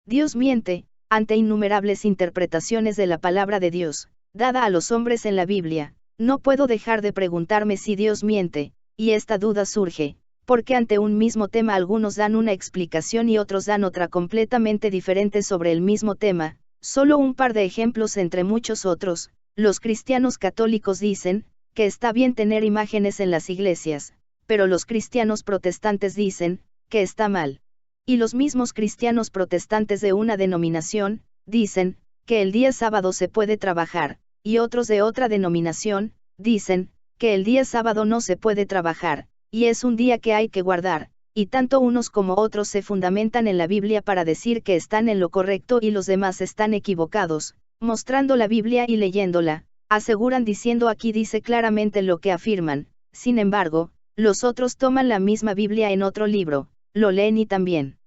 Dios miente, ante innumerables interpretaciones de la palabra de Dios, dada a los hombres en la Biblia. No puedo dejar de preguntarme si Dios miente, y esta duda surge, porque ante un mismo tema algunos dan una explicación y otros dan otra completamente diferente sobre el mismo tema. Solo un par de ejemplos entre muchos otros. Los cristianos católicos dicen que está bien tener imágenes en las iglesias, pero los cristianos protestantes dicen que está mal. Y los mismos cristianos protestantes de una denominación dicen que el día sábado se puede trabajar, y otros de otra denominación dicen que el día sábado no se puede trabajar, y es un día que hay que guardar, y tanto unos como otros se fundamentan en la Biblia para decir que están en lo correcto y los demás están equivocados, mostrando la Biblia y leyéndola, aseguran diciendo aquí dice claramente lo que afirman. Sin embargo, los otros toman la misma Biblia en otro libro, lo leen y también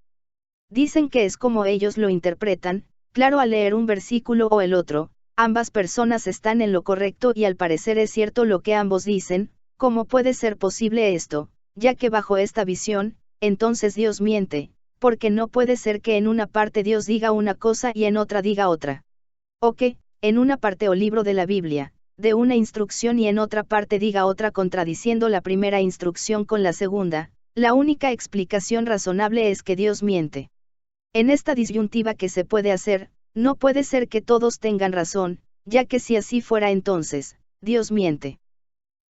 dicen que es como ellos lo interpretan. Claro, al leer un versículo o el otro, ambas personas están en lo correcto y al parecer es cierto lo que ambos dicen. ¿Cómo puede ser posible esto? Ya que bajo esta visión, entonces Dios miente, porque no puede ser que en una parte Dios diga una cosa y en otra diga otra. O que, en una parte o libro de la Biblia, de una instrucción y en otra parte diga otra contradiciendo la primera instrucción con la segunda. La única explicación razonable es que Dios miente. En esta disyuntiva que se puede hacer, no puede ser que todos tengan razón, ya que si así fuera entonces, Dios miente.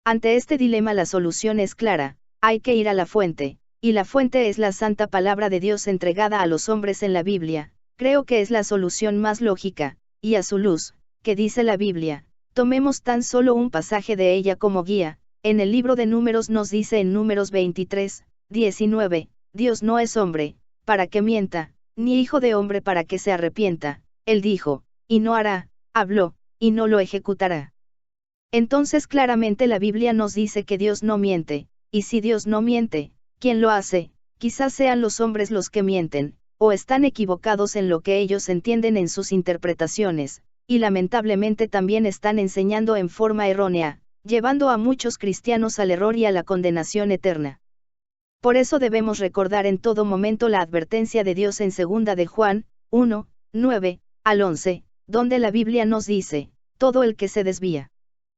Ante este dilema la solución es clara, hay que ir a la fuente, y la fuente es la santa palabra de Dios entregada a los hombres en la Biblia. Creo que es la solución más lógica, y a su luz, que dice la Biblia, tomemos tan solo un pasaje de ella como guía. En el libro de Números nos dice en Números 23, 19, Dios no es hombre, para que mienta, ni hijo de hombre para que se arrepienta. Él dijo, y no hará, habló, y no lo ejecutará. Entonces claramente la Biblia nos dice que Dios no miente, y si Dios no miente, ¿quién lo hace? Quizás sean los hombres los que mienten, o están equivocados en lo que ellos entienden en sus interpretaciones, y lamentablemente también están enseñando en forma errónea, llevando a muchos cristianos al error y a la condenación eterna. Por eso debemos recordar en todo momento la advertencia de Dios en 2 de Juan, 1, 9, al 11, donde la Biblia nos dice, todo el que se desvía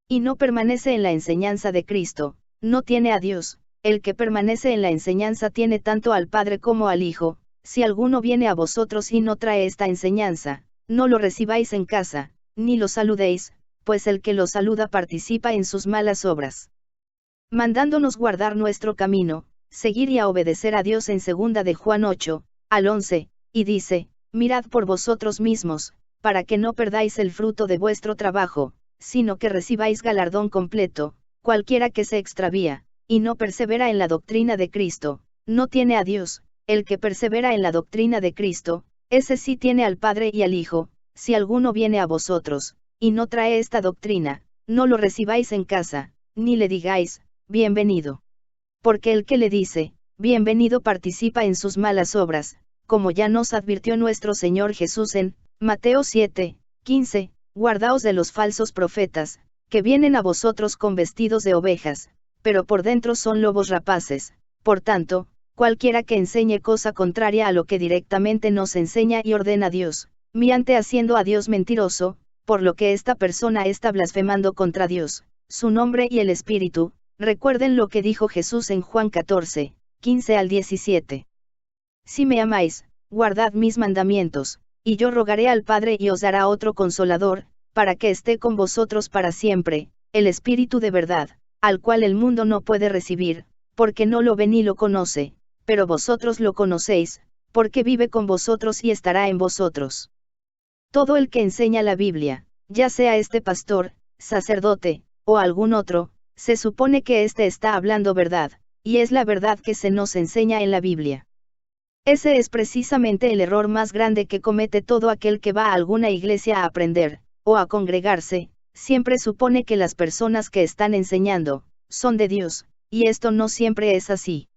y no permanece en la enseñanza de Cristo, no tiene a Dios. El que permanece en la enseñanza tiene tanto al Padre como al Hijo. Si alguno viene a vosotros y no trae esta enseñanza, no lo recibáis en casa, ni lo saludéis, pues el que lo saluda participa en sus malas obras. Mandándonos guardar nuestro camino, seguir y a obedecer a Dios en 2 de Juan 8, al 11, y dice, mirad por vosotros mismos, para que no perdáis el fruto de vuestro trabajo, sino que recibáis galardón completo. Cualquiera que se extravía, y no persevera en la doctrina de Cristo, no tiene a Dios. El que persevera en la doctrina de Cristo, ese sí tiene al Padre y al Hijo. Si alguno viene a vosotros, y no trae esta doctrina, no lo recibáis en casa, ni le digáis, bienvenido. Porque el que le dice, bienvenido participa en sus malas obras, como ya nos advirtió nuestro Señor Jesús en Mateo 7, 15, guardaos de los falsos profetas, que vienen a vosotros con vestidos de ovejas, pero por dentro son lobos rapaces. Por tanto, cualquiera que enseñe cosa contraria a lo que directamente nos enseña y ordena Dios, miente haciendo a Dios mentiroso, por lo que esta persona está blasfemando contra Dios, su nombre y el Espíritu. Recuerden lo que dijo Jesús en Juan 14, 15 al 17. Si me amáis, guardad mis mandamientos, y yo rogaré al Padre y os dará otro Consolador, para que esté con vosotros para siempre, el Espíritu de verdad, al cual el mundo no puede recibir, porque no lo ve ni lo conoce, pero vosotros lo conocéis, porque vive con vosotros y estará en vosotros. Todo el que enseña la Biblia, ya sea este pastor, sacerdote, o algún otro, se supone que éste está hablando verdad, y es la verdad que se nos enseña en la Biblia. Ese es precisamente el error más grande que comete todo aquel que va a alguna iglesia a aprender, o a congregarse. Siempre supone que las personas que están enseñando, son de Dios, y esto no siempre es así.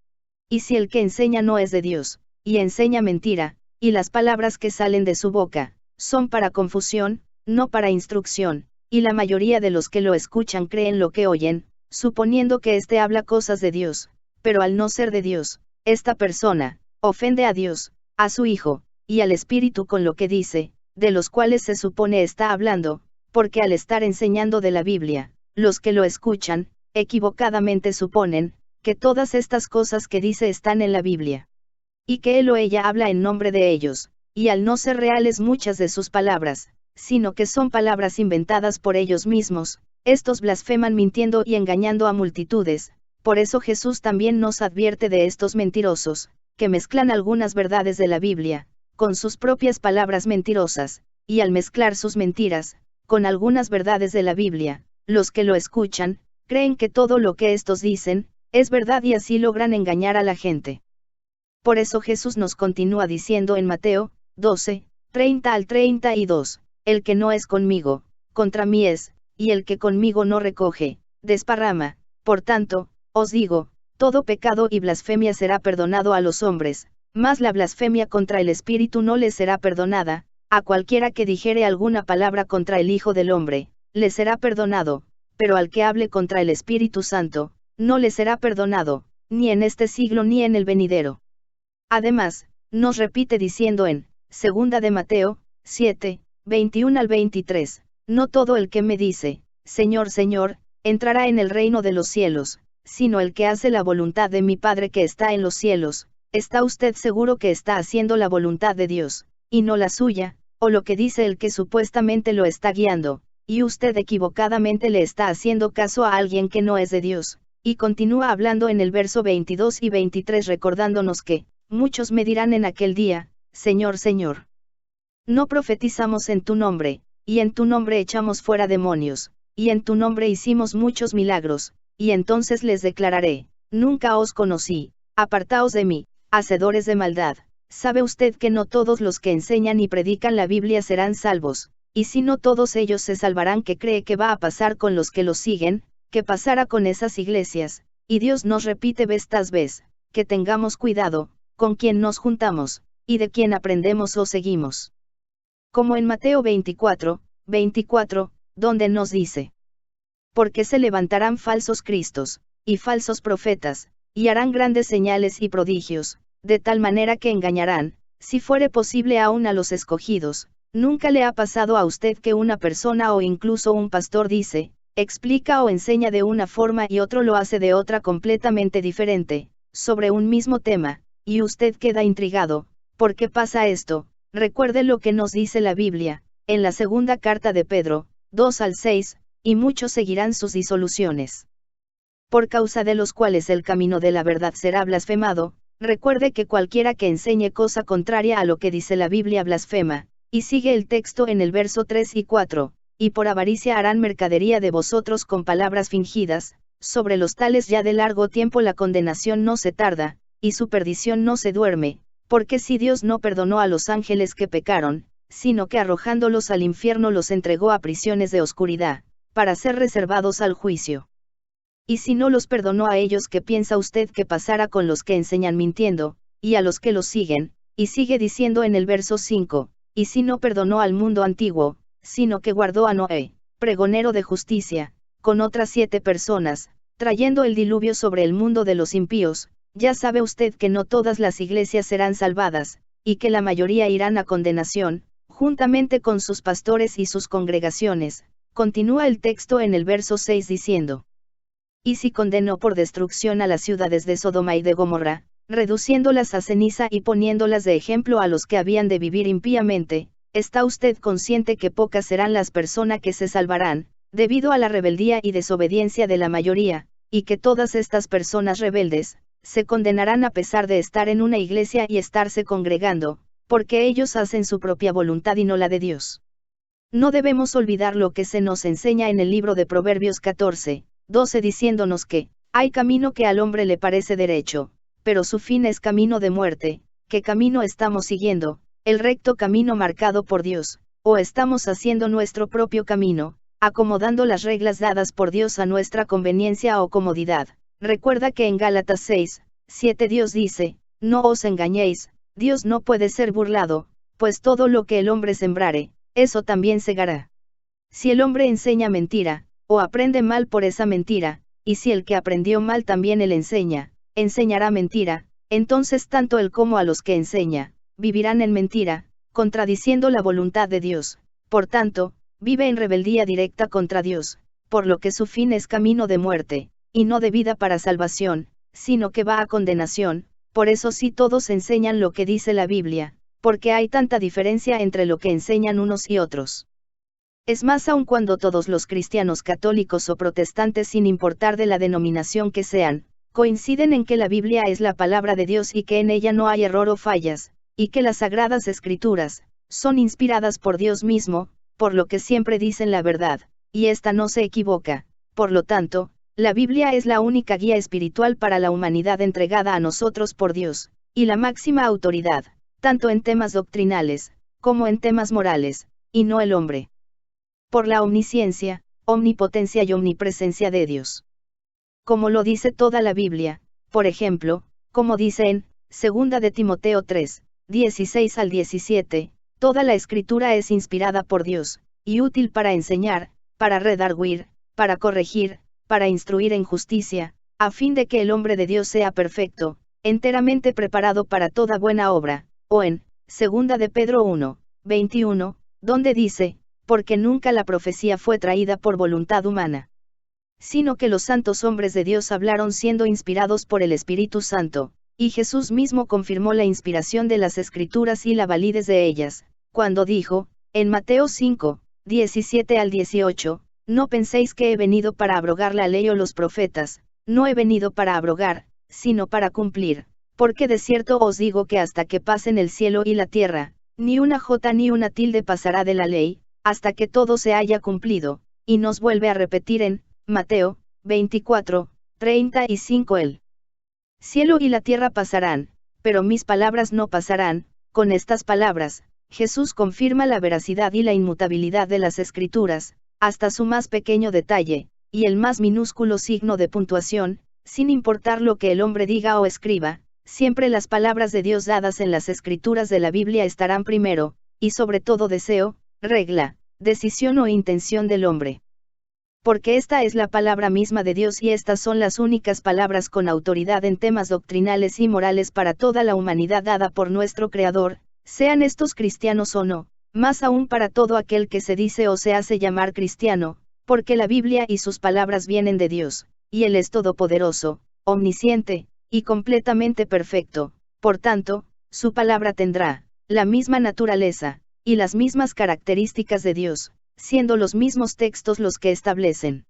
Y si el que enseña no es de Dios, y enseña mentira, y las palabras que salen de su boca, son para confusión, no para instrucción, y la mayoría de los que lo escuchan creen lo que oyen, suponiendo que éste habla cosas de Dios, pero al no ser de Dios, esta persona, ofende a Dios, a su Hijo, y al espíritu con lo que dice, de los cuales se supone está hablando, porque al estar enseñando de la Biblia, los que lo escuchan, equivocadamente suponen, que todas estas cosas que dice están en la Biblia. Y que él o ella habla en nombre de ellos, y al no ser reales muchas de sus palabras, sino que son palabras inventadas por ellos mismos, estos blasfeman mintiendo y engañando a multitudes. Por eso Jesús también nos advierte de estos mentirosos, que mezclan algunas verdades de la Biblia, con sus propias palabras mentirosas, y al mezclar sus mentiras, con algunas verdades de la Biblia, los que lo escuchan, creen que todo lo que estos dicen, es verdad y así logran engañar a la gente. Por eso Jesús nos continúa diciendo en Mateo 12, 30 al 32, el que no es conmigo, contra mí es, y el que conmigo no recoge, desparrama. Por tanto, os digo, todo pecado y blasfemia será perdonado a los hombres, mas la blasfemia contra el Espíritu no les será perdonada. A cualquiera que dijere alguna palabra contra el Hijo del Hombre, le será perdonado, pero al que hable contra el Espíritu Santo, no le será perdonado, ni en este siglo ni en el venidero. Además, nos repite diciendo en 2 de Mateo 7, 21 al 23, no todo el que me dice, Señor, Señor, entrará en el reino de los cielos, sino el que hace la voluntad de mi Padre que está en los cielos. ¿Está usted seguro que está haciendo la voluntad de Dios, y no la suya, o lo que dice el que supuestamente lo está guiando, y usted equivocadamente le está haciendo caso a alguien que no es de Dios? Y continúa hablando en el verso 22 y 23 recordándonos que, muchos me dirán en aquel día, Señor, Señor, no profetizamos en tu nombre, y en tu nombre echamos fuera demonios, y en tu nombre hicimos muchos milagros, y entonces les declararé, nunca os conocí, apartaos de mí, hacedores de maldad. ¿Sabe usted que no todos los que enseñan y predican la Biblia serán salvos? Y si no todos ellos se salvarán, ¿qué cree que va a pasar con los que los siguen? ¿Qué pasará con esas iglesias? Y Dios nos repite vez tras vez, que tengamos cuidado, con quién nos juntamos, y de quién aprendemos o seguimos. Como en Mateo 24, 24, donde nos dice, porque se levantarán falsos cristos, y falsos profetas, y harán grandes señales y prodigios, de tal manera que engañarán, si fuere posible aún a los escogidos. ¿Nunca le ha pasado a usted que una persona o incluso un pastor dice, explica o enseña de una forma y otro lo hace de otra completamente diferente, sobre un mismo tema, y usted queda intrigado? ¿Por qué pasa esto? Recuerde lo que nos dice la Biblia, en la segunda carta de Pedro, 2 al 6, y muchos seguirán sus disoluciones, por causa de los cuales el camino de la verdad será blasfemado. Recuerde que cualquiera que enseñe cosa contraria a lo que dice la Biblia blasfema, y sigue el texto en el verso 3 y 4, y por avaricia harán mercadería de vosotros con palabras fingidas. Sobre los tales ya de largo tiempo la condenación no se tarda, y su perdición no se duerme, porque si Dios no perdonó a los ángeles que pecaron, sino que arrojándolos al infierno los entregó a prisiones de oscuridad, para ser reservados al juicio. Y si no los perdonó a ellos, ¿qué piensa usted que pasará con los que enseñan mintiendo, y a los que los siguen? Y sigue diciendo en el verso 5, y si no perdonó al mundo antiguo, sino que guardó a Noé, pregonero de justicia, con otras 7 personas, trayendo el diluvio sobre el mundo de los impíos, ya sabe usted que no todas las iglesias serán salvadas, y que la mayoría irán a condenación, juntamente con sus pastores y sus congregaciones. Continúa el texto en el verso 6 diciendo, y si condenó por destrucción a las ciudades de Sodoma y de Gomorra, reduciéndolas a ceniza y poniéndolas de ejemplo a los que habían de vivir impíamente, ¿está usted consciente que pocas serán las personas que se salvarán, debido a la rebeldía y desobediencia de la mayoría, y que todas estas personas rebeldes, se condenarán a pesar de estar en una iglesia y estarse congregando, porque ellos hacen su propia voluntad y no la de Dios? No debemos olvidar lo que se nos enseña en el libro de Proverbios 14, 12 diciéndonos que, hay camino que al hombre le parece derecho, pero su fin es camino de muerte. ¿Qué camino estamos siguiendo? ¿El recto camino marcado por Dios, o estamos haciendo nuestro propio camino, acomodando las reglas dadas por Dios a nuestra conveniencia o comodidad? Recuerda que en Gálatas 6, 7 Dios dice, no os engañéis, Dios no puede ser burlado, pues todo lo que el hombre sembrare, eso también segará. Si el hombre enseña mentira, o aprende mal por esa mentira, y si el que aprendió mal también él enseñará mentira, entonces tanto él como a los que enseña, vivirán en mentira, contradiciendo la voluntad de Dios. Por tanto, vive en rebeldía directa contra Dios, por lo que su fin es camino de muerte, y no de vida para salvación, sino que va a condenación. Por eso sí todos enseñan lo que dice la Biblia, porque hay tanta diferencia entre lo que enseñan unos y otros. Es más, aun cuando todos los cristianos católicos o protestantes, sin importar de la denominación que sean, coinciden en que la Biblia es la palabra de Dios y que en ella no hay error o fallas, y que las sagradas escrituras son inspiradas por Dios mismo, por lo que siempre dicen la verdad, y ésta no se equivoca. Por lo tanto, la Biblia es la única guía espiritual para la humanidad entregada a nosotros por Dios, y la máxima autoridad, tanto en temas doctrinales, como en temas morales, y no el hombre. Por la omnisciencia, omnipotencia y omnipresencia de Dios. Como lo dice toda la Biblia, por ejemplo, como dice en 2 de Timoteo 3, 16 al 17, toda la escritura es inspirada por Dios, y útil para enseñar, para redarguir, para corregir, para instruir en justicia, a fin de que el hombre de Dios sea perfecto, enteramente preparado para toda buena obra. O en 2 de Pedro 1, 21, donde dice, porque nunca la profecía fue traída por voluntad humana, sino que los santos hombres de Dios hablaron siendo inspirados por el Espíritu Santo, y Jesús mismo confirmó la inspiración de las Escrituras y la validez de ellas, cuando dijo, en Mateo 5, 17 al 18, no penséis que he venido para abrogar la ley o los profetas, no he venido para abrogar, sino para cumplir, porque de cierto os digo que hasta que pasen el cielo y la tierra, ni una jota ni una tilde pasará de la ley, hasta que todo se haya cumplido. Y nos vuelve a repetir en Mateo 24, 35 el cielo y la tierra pasarán, pero mis palabras no pasarán. Con estas palabras, Jesús confirma la veracidad y la inmutabilidad de las Escrituras, hasta su más pequeño detalle, y el más minúsculo signo de puntuación, sin importar lo que el hombre diga o escriba, siempre las palabras de Dios dadas en las Escrituras de la Biblia estarán primero, y sobre todo deseo, regla, decisión o intención del hombre. Porque esta es la palabra misma de Dios y estas son las únicas palabras con autoridad en temas doctrinales y morales para toda la humanidad dada por nuestro Creador, sean estos cristianos o no, más aún para todo aquel que se dice o se hace llamar cristiano, porque la Biblia y sus palabras vienen de Dios, y Él es todopoderoso, omnisciente, y completamente perfecto. Por tanto, su palabra tendrá la misma naturaleza, y las mismas características de Dios, siendo los mismos textos los que establecen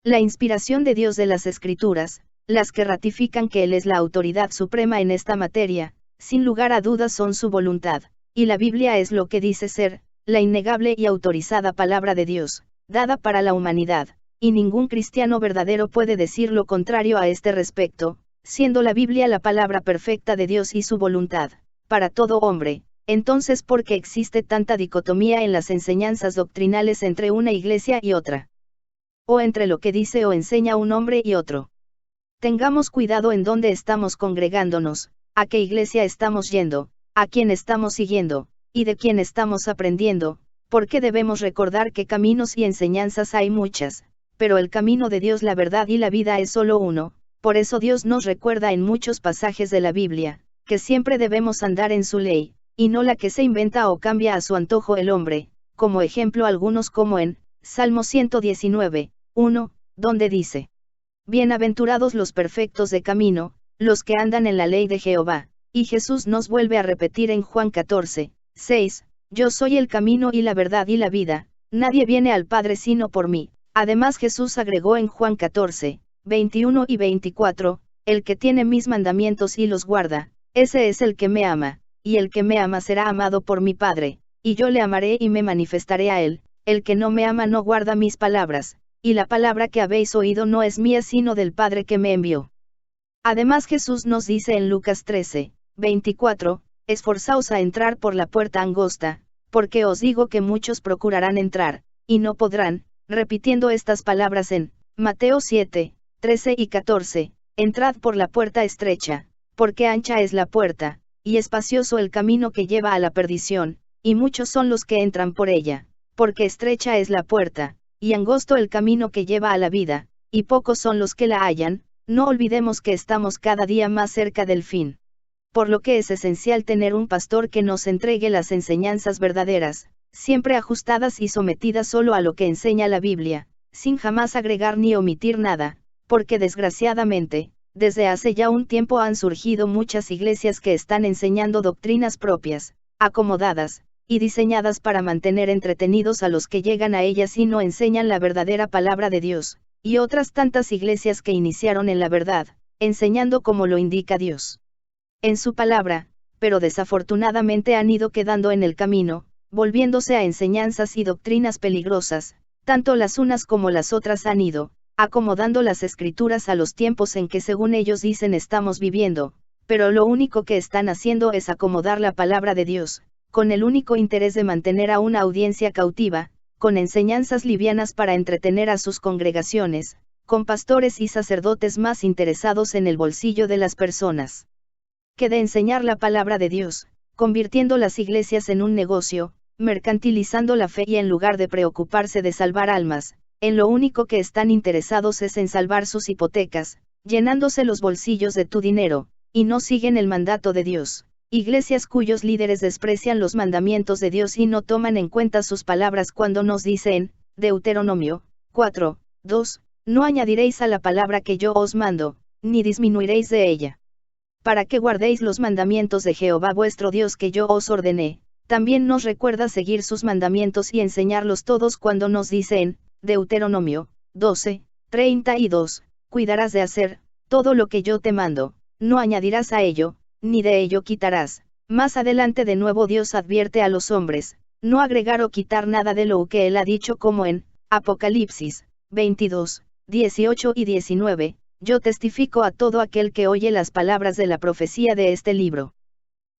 la inspiración de Dios de las Escrituras, las que ratifican que Él es la autoridad suprema en esta materia, sin lugar a dudas son su voluntad, y la Biblia es lo que dice ser, la innegable y autorizada palabra de Dios, dada para la humanidad, y ningún cristiano verdadero puede decir lo contrario a este respecto, siendo la Biblia la palabra perfecta de Dios y su voluntad, para todo hombre. Entonces, ¿por qué existe tanta dicotomía en las enseñanzas doctrinales entre una iglesia y otra? O entre lo que dice o enseña un hombre y otro. Tengamos cuidado en dónde estamos congregándonos, a qué iglesia estamos yendo, a quién estamos siguiendo, y de quién estamos aprendiendo, porque debemos recordar que caminos y enseñanzas hay muchas, pero el camino de Dios, la verdad y la vida es solo uno. Por eso Dios nos recuerda en muchos pasajes de la Biblia, que siempre debemos andar en su ley, y no la que se inventa o cambia a su antojo el hombre, como ejemplo algunos como en Salmo 119, 1, donde dice: Bienaventurados los perfectos de camino, los que andan en la ley de Jehová. Y Jesús nos vuelve a repetir en Juan 14, 6, Yo soy el camino y la verdad y la vida, nadie viene al Padre sino por mí. Además Jesús agregó en Juan 14, 21 y 24, El que tiene mis mandamientos y los guarda, ese es el que me ama. Y el que me ama será amado por mi Padre, y yo le amaré y me manifestaré a él. El que no me ama no guarda mis palabras, y la palabra que habéis oído no es mía sino del Padre que me envió. Además Jesús nos dice en Lucas 13, 24, Esforzaos a entrar por la puerta angosta, porque os digo que muchos procurarán entrar, y no podrán, repitiendo estas palabras en Mateo 7, 13 y 14, Entrad por la puerta estrecha, porque ancha es la puerta, y espacioso el camino que lleva a la perdición, y muchos son los que entran por ella, porque estrecha es la puerta, y angosto el camino que lleva a la vida, y pocos son los que la hallan. No olvidemos que estamos cada día más cerca del fin. Por lo que es esencial tener un pastor que nos entregue las enseñanzas verdaderas, siempre ajustadas y sometidas solo a lo que enseña la Biblia, sin jamás agregar ni omitir nada, porque desgraciadamente, desde hace ya un tiempo han surgido muchas iglesias que están enseñando doctrinas propias, acomodadas, y diseñadas para mantener entretenidos a los que llegan a ellas y no enseñan la verdadera palabra de Dios, y otras tantas iglesias que iniciaron en la verdad, enseñando como lo indica Dios en su palabra, pero desafortunadamente han ido quedando en el camino, volviéndose a enseñanzas y doctrinas peligrosas, tanto las unas como las otras han ido acomodando las escrituras a los tiempos en que según ellos dicen estamos viviendo, pero lo único que están haciendo es acomodar la palabra de Dios, con el único interés de mantener a una audiencia cautiva, con enseñanzas livianas para entretener a sus congregaciones, con pastores y sacerdotes más interesados en el bolsillo de las personas que de enseñar la palabra de Dios, convirtiendo las iglesias en un negocio, mercantilizando la fe y en lugar de preocuparse de salvar almas, en lo único que están interesados es en salvar sus hipotecas, llenándose los bolsillos de tu dinero, y no siguen el mandato de Dios. Iglesias cuyos líderes desprecian los mandamientos de Dios y no toman en cuenta sus palabras cuando nos dice en Deuteronomio 4:2, no añadiréis a la palabra que yo os mando, ni disminuiréis de ella. Para que guardéis los mandamientos de Jehová vuestro Dios que yo os ordené. También nos recuerda seguir sus mandamientos y enseñarlos todos cuando nos dice en Deuteronomio 12:32, cuidarás de hacer todo lo que yo te mando, no añadirás a ello, ni de ello quitarás. Más adelante de nuevo Dios advierte a los hombres, no agregar o quitar nada de lo que él ha dicho como en Apocalipsis 22:18 y 19, yo testifico a todo aquel que oye las palabras de la profecía de este libro.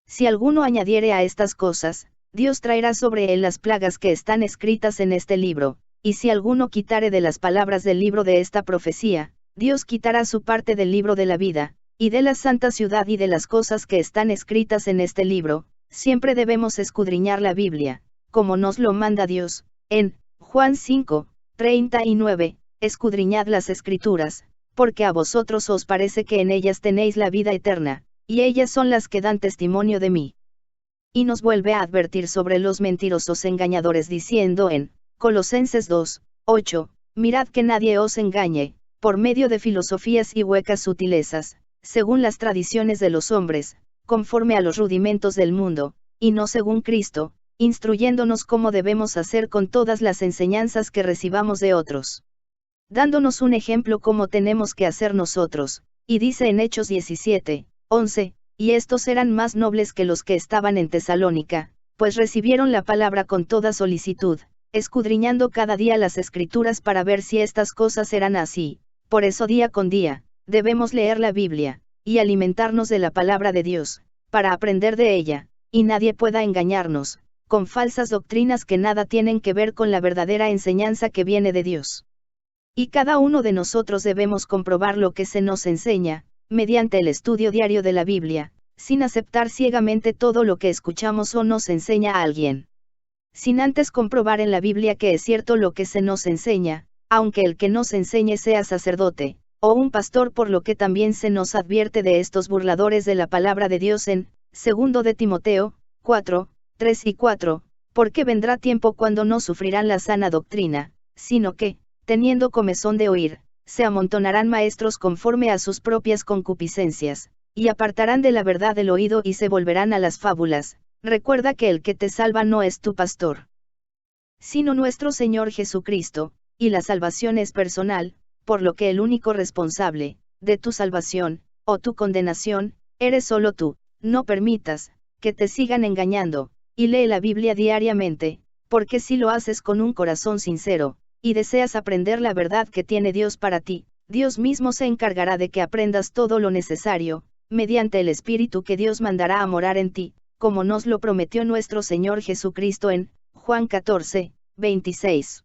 Si alguno añadiere a estas cosas, Dios traerá sobre él las plagas que están escritas en este libro, y si alguno quitare de las palabras del libro de esta profecía, Dios quitará su parte del libro de la vida, y de la santa ciudad y de las cosas que están escritas en este libro. Siempre debemos escudriñar la Biblia, como nos lo manda Dios, en Juan 5:39, escudriñad las escrituras, porque a vosotros os parece que en ellas tenéis la vida eterna, y ellas son las que dan testimonio de mí. Y nos vuelve a advertir sobre los mentirosos engañadores diciendo en Colosenses 2:8, mirad que nadie os engañe, por medio de filosofías y huecas sutilezas, según las tradiciones de los hombres, conforme a los rudimentos del mundo, y no según Cristo, instruyéndonos cómo debemos hacer con todas las enseñanzas que recibamos de otros. Dándonos un ejemplo cómo tenemos que hacer nosotros, y dice en Hechos 17:11, y estos eran más nobles que los que estaban en Tesalónica, pues recibieron la palabra con toda solicitud, escudriñando cada día las escrituras para ver si estas cosas eran así. Por eso día con día, debemos leer la Biblia, y alimentarnos de la palabra de Dios, para aprender de ella, y nadie pueda engañarnos, con falsas doctrinas que nada tienen que ver con la verdadera enseñanza que viene de Dios. Y cada uno de nosotros debemos comprobar lo que se nos enseña, mediante el estudio diario de la Biblia, sin aceptar ciegamente todo lo que escuchamos o nos enseña a alguien. Sin antes comprobar en la Biblia que es cierto lo que se nos enseña, aunque el que nos enseñe sea sacerdote, o un pastor, por lo que también se nos advierte de estos burladores de la palabra de Dios en 2 de Timoteo 4:3 y 4, porque vendrá tiempo cuando no sufrirán la sana doctrina, sino que, teniendo comezón de oír, se amontonarán maestros conforme a sus propias concupiscencias, y apartarán de la verdad el oído y se volverán a las fábulas. Recuerda que el que te salva no es tu pastor, sino nuestro Señor Jesucristo, y la salvación es personal, por lo que el único responsable de tu salvación, o tu condenación, eres solo tú. No permitas que te sigan engañando, y lee la Biblia diariamente, porque si lo haces con un corazón sincero, y deseas aprender la verdad que tiene Dios para ti, Dios mismo se encargará de que aprendas todo lo necesario, mediante el Espíritu que Dios mandará a morar en ti, como nos lo prometió nuestro Señor Jesucristo en Juan 14:26.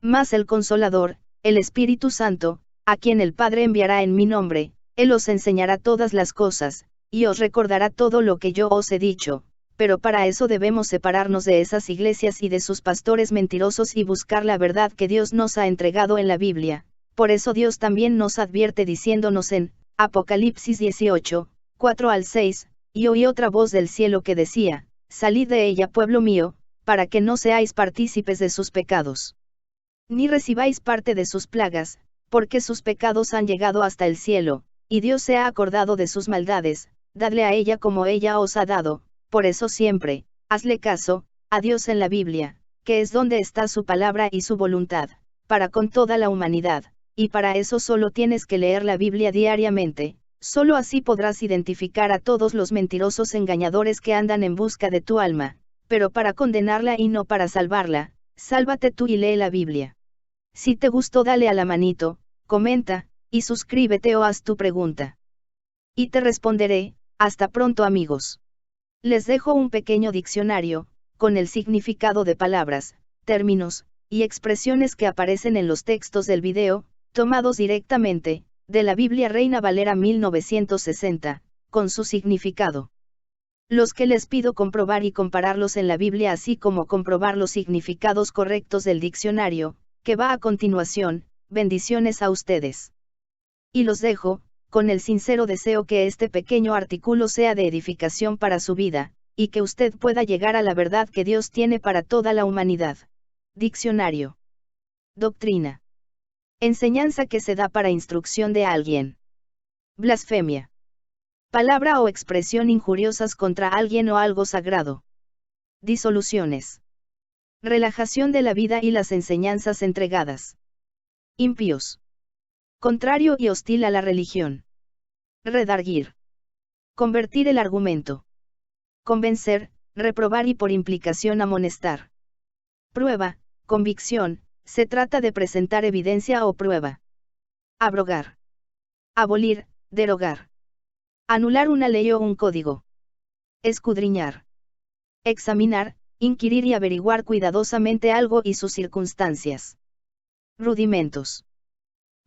Mas el Consolador, el Espíritu Santo, a quien el Padre enviará en mi nombre, Él os enseñará todas las cosas, y os recordará todo lo que yo os he dicho. Pero para eso debemos separarnos de esas iglesias y de sus pastores mentirosos y buscar la verdad que Dios nos ha entregado en la Biblia. Por eso Dios también nos advierte diciéndonos en Apocalipsis 18:4 al 6, y oí otra voz del cielo que decía, salid de ella, pueblo mío, para que no seáis partícipes de sus pecados, ni recibáis parte de sus plagas, porque sus pecados han llegado hasta el cielo, y Dios se ha acordado de sus maldades. Dadle a ella como ella os ha dado. Por eso siempre, hazle caso, a Dios en la Biblia, que es donde está su palabra y su voluntad, para con toda la humanidad, y para eso solo tienes que leer la Biblia diariamente, solo así podrás identificar a todos los mentirosos engañadores que andan en busca de tu alma, pero para condenarla y no para salvarla. Sálvate tú y lee la Biblia. Si te gustó, dale a la manito, comenta, y suscríbete o haz tu pregunta. Y te responderé. Hasta pronto, amigos. Les dejo un pequeño diccionario, con el significado de palabras, términos, y expresiones que aparecen en los textos del video, tomados directamente, de la Biblia Reina Valera 1960, con su significado. Los que les pido comprobar y compararlos en la Biblia, así como comprobar los significados correctos del diccionario, que va a continuación. Bendiciones a ustedes. Y los dejo, con el sincero deseo que este pequeño artículo sea de edificación para su vida, y que usted pueda llegar a la verdad que Dios tiene para toda la humanidad. Diccionario. Doctrina. Enseñanza que se da para instrucción de alguien. Blasfemia. Palabra o expresión injuriosas contra alguien o algo sagrado. Disoluciones. Relajación de la vida y las enseñanzas entregadas. Impíos. Contrario y hostil a la religión. Redarguir. Convertir el argumento. Convencer, reprobar y por implicación amonestar. Prueba, convicción, se trata de presentar evidencia o prueba. Abrogar. Abolir, derogar. Anular una ley o un código. Escudriñar. Examinar, inquirir y averiguar cuidadosamente algo y sus circunstancias. Rudimentos.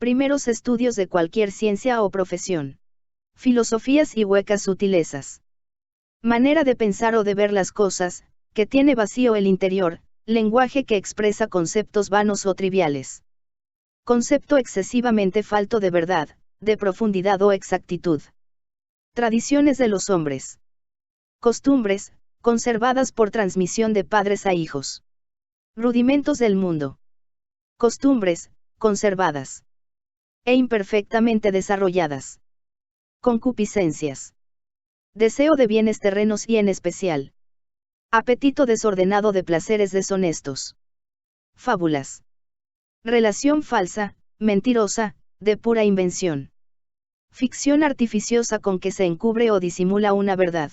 Primeros estudios de cualquier ciencia o profesión. Filosofías y huecas sutilezas. Manera de pensar o de ver las cosas, que tiene vacío el interior, lenguaje que expresa conceptos vanos o triviales. Concepto excesivamente falto de verdad, de profundidad o exactitud. Tradiciones de los hombres. Costumbres, conservadas por transmisión de padres a hijos. Rudimentos del mundo. Costumbres, conservadas e imperfectamente desarrolladas. Concupiscencias. Deseo de bienes terrenos y en especial. Apetito desordenado de placeres deshonestos. Fábulas. Relación falsa, mentirosa, de pura invención. Ficción artificiosa con que se encubre o disimula una verdad.